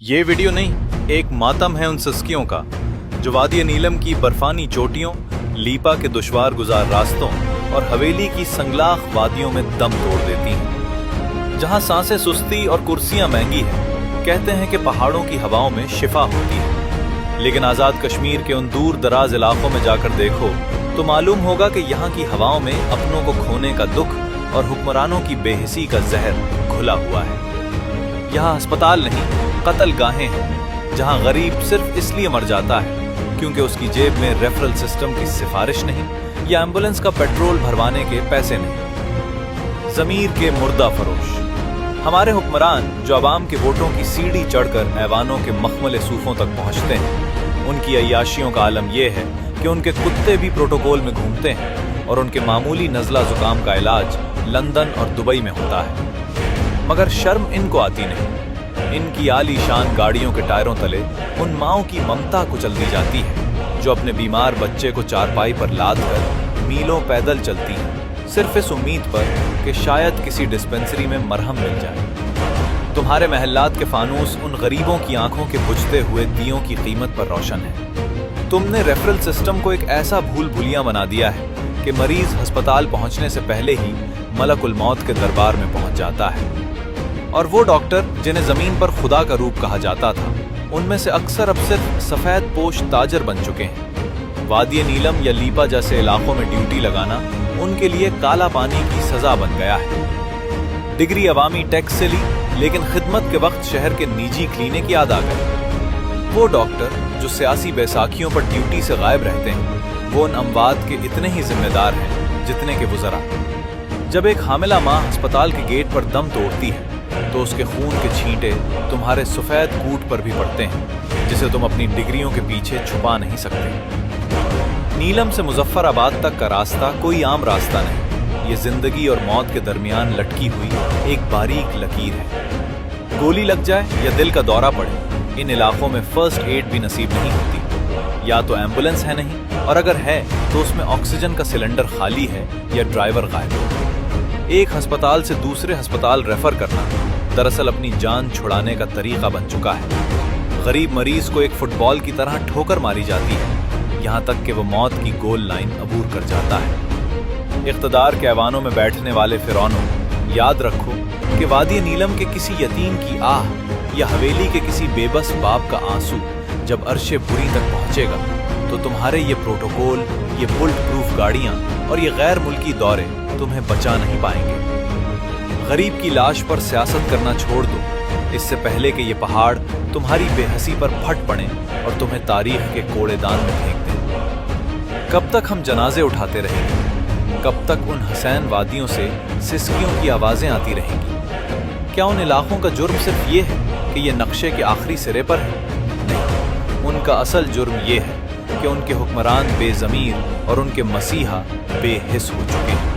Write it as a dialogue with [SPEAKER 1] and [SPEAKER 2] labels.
[SPEAKER 1] ये वीडियो नहीं, एक मातम है उन सस्कियों का जो वादी नीलम की बर्फानी चोटियों, लीपा के दुश्वार गुजार रास्तों और हवेली की संगलाख वादियों में दम तोड़ देती हैं। जहां सांसें सुस्ती और कुर्सियां महंगी हैं, कहते हैं कि पहाड़ों की हवाओं में शिफा होती है। लेकिन आज़ाद कश्मीर के उन दूर दराज इलाकों में जाकर देखो तो मालूम होगा कि यहाँ की हवाओं में अपनों को खोने का दुख और हुक्मरानों की बेहिसी का जहर घुला हुआ है। यहाँ अस्पताल नहीं, कत्ल गाहें हैं, जहाँ गरीब सिर्फ इसलिए मर जाता है क्योंकि उसकी जेब में रेफरल सिस्टम की सिफारिश नहीं या एम्बुलेंस का पेट्रोल भरवाने के पैसे नहीं। ज़मीर के मुर्दा फरोश हमारे हुक्मरान जो अवाम के वोटों की सीढ़ी चढ़कर ऐवानों के मखमले सूफों तक पहुंचते हैं, उनकी अय्याशियों का आलम यह है कि उनके कुत्ते भी प्रोटोकॉल में घूमते हैं और उनके मामूली नज़ला जुकाम का इलाज लंदन और दुबई में होता है। मगर शर्म इनको आती नहीं। इनकी आलीशान गाड़ियों के टायरों तले उन माओं की ममता कुचल दी जाती है जो अपने बीमार बच्चे को चारपाई पर लाद कर मीलों पैदल चलती हैं, सिर्फ इस उम्मीद पर कि शायद किसी डिस्पेंसरी में मरहम मिल जाए। तुम्हारे महल्लात के फानूस उन गरीबों की आंखों के बुझते हुए दियों की कीमत पर रोशन है। तुमने रेफरल सिस्टम को एक ऐसा भूल भुलिया बना दिया है कि मरीज अस्पताल पहुंचने से पहले ही मलकुल मौत के दरबार में पहुंच जाता है। और वो डॉक्टर जिन्हें जमीन पर खुदा का रूप कहा जाता था, उनमें से अक्सर अब सिर्फ सफेद पोश ताजर बन चुके हैं। वादी नीलम या लीपा जैसे इलाकों में ड्यूटी लगाना उनके लिए काला पानी की सजा बन गया है। डिग्री अवामी टैक्स से ली, लेकिन खिदमत के वक्त शहर के निजी क्लिनिक याद आ गए। वो डॉक्टर जो सियासी बैसाखियों पर ड्यूटी से गायब रहते हैं, वो उन अमवात के इतने ही जिम्मेदार हैं जितने के वुज़रा। जब एक हामिला माँ अस्पताल के गेट पर दम तोड़ती है तो उसके खून के छींटे तुम्हारे सफेद कूट पर भी पड़ते हैं, जिसे तुम अपनी डिग्रियों के पीछे छुपा नहीं सकते। नीलम से मुजफ्फराबाद तक का रास्ता कोई आम रास्ता नहीं, ये जिंदगी और मौत के दरमियान लटकी हुई एक बारीक लकीर है। गोली लग जाए या दिल का दौरा पड़े, इन इलाकों में फर्स्ट एड भी नसीब नहीं होती। या तो एम्बुलेंस है नहीं, और अगर है तो उसमें ऑक्सीजन का सिलेंडर खाली है या ड्राइवर गायब। एक अस्पताल से दूसरे अस्पताल रेफर करना दरअसल अपनी जान छुड़ाने का तरीका बन चुका है। गरीब मरीज को एक फुटबॉल की तरह ठोकर मारी जाती है, यहाँ तक कि वो मौत की गोल लाइन अबूर कर जाता है। इख्तदार के ऐवानों में बैठने वाले फिरौनों, याद रखो कि वादी नीलम के किसी यतीम की आह या हवेली के किसी बेबस बाप का आंसू जब अर्शे बुरी तक पहुंचेगा तो तुम्हारे ये प्रोटोकॉल, ये बुलेट प्रूफ गाड़ियां और ये गैर मुल्की दौरे तुम्हें बचा नहीं पाएंगे। गरीब की लाश पर सियासत करना छोड़ दो, इससे पहले कि ये पहाड़ तुम्हारी बेहसी पर फट पड़े और तुम्हें तारीख के कूड़ेदान में फेंक दें। कब तक हम जनाजे उठाते रहेंगे? कब तक उन हसैन वादियों से सिसकियों की आवाजें आती रहेंगी? क्या उन इलाकों का जुर्म सिर्फ ये है कि ये नक्शे के आखिरी सिरे पर है? नहीं, उनका असल जुर्म ये है कि उनके हुक्मरान बेज़मीर और उनके मसीहा बेहिस हो चुके हैं।